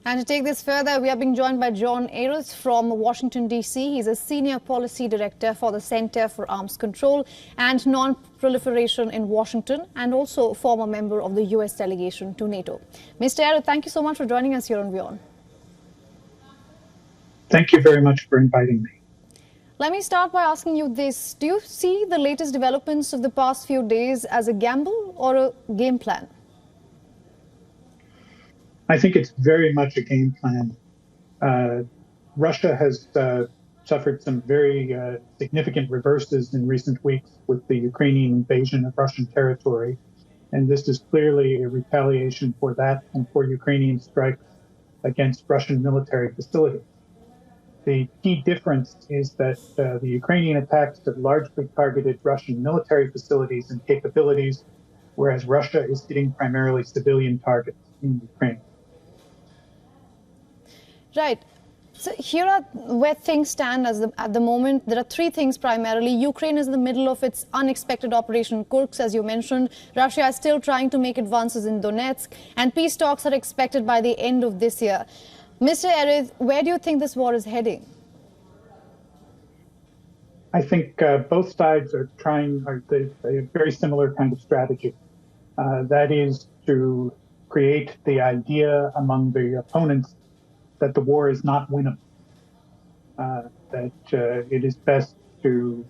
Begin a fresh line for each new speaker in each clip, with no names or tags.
And to take this further, we are being joined by John Ayres from Washington, D.C. He's a Senior Policy Director for the Center for Arms Control and Non-Proliferation in Washington, and also former member of the U.S. delegation to NATO. Mr. Ayres, thank you so much for joining us here on WION.
Thank you very much for inviting me.
Let me start by asking you this. Do you see the latest developments of the past few days as a gamble or a game plan?
I think it's very much a game plan. Russia has suffered some very significant reverses in recent weeks with the Ukrainian invasion of Russian territory. And this is clearly a retaliation for that and for Ukrainian strikes against Russian military facilities. The key difference is that the Ukrainian attacks have largely targeted Russian military facilities and capabilities, whereas Russia is hitting primarily civilian targets in Ukraine.
Right. So here are where things stand at the moment. There are three things primarily. Ukraine is in the middle of its unexpected Operation Kursk, as you mentioned. Russia is still trying to make advances in Donetsk, and peace talks are expected by the end of this year. Mr. Ayres, where do you think this war is heading?
I think both sides are trying a very similar kind of strategy. That is to create the idea among the opponents that the war is not winnable, that it is best to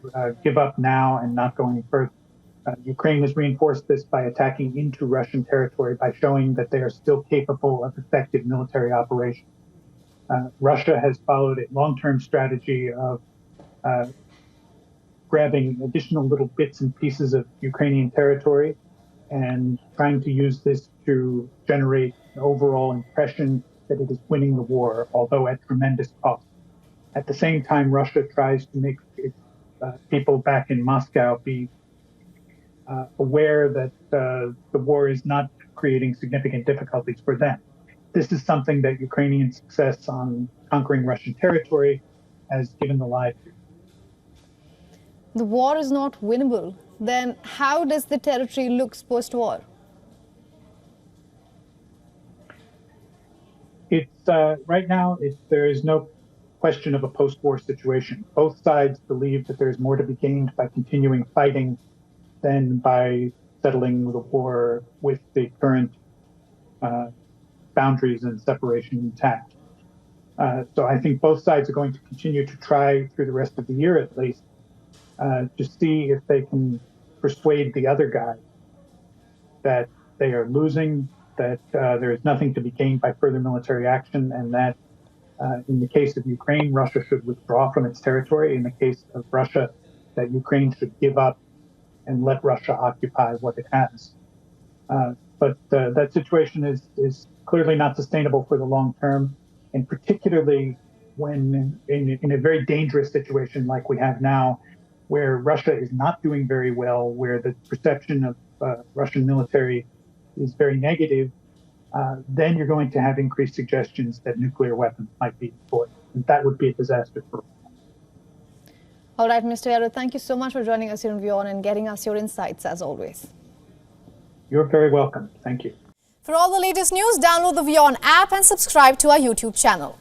give up now and not go any further. Ukraine has reinforced this by attacking into Russian territory, by showing that they are still capable of effective military operations. Russia has followed a long-term strategy of grabbing additional little bits and pieces of Ukrainian territory and trying to use this to generate an overall impression that it is winning the war, although at tremendous cost. At the same time, Russia tries to make its people back in Moscow be aware that the war is not creating significant difficulties for them. This is something that Ukrainian success on conquering Russian territory has given the lie to.
The war is not winnable. Then how does the territory look post-war?
It's right now, there is no question of a post-war situation. Both sides believe that there's more to be gained by continuing fighting than by settling the war with the current boundaries and separation intact. So I think both sides are going to continue to try through the rest of the year at least to see if they can persuade the other guy that they are losing, that there is nothing to be gained by further military action, and that in the case of Ukraine, Russia should withdraw from its territory. In the case of Russia, that Ukraine should give up and let Russia occupy what it has. But that situation is clearly not sustainable for the long term, and particularly when in a very dangerous situation like we have now, where Russia is not doing very well, where the perception of Russian military is very negative, then you're going to have increased suggestions that nuclear weapons might be employed. And that would be a disaster for all.
All right, Mr. Ayres, thank you so much for joining us here on WION and getting us your insights as always.
You're very welcome. Thank you.
For all the latest news, download the WION app and subscribe to our YouTube channel.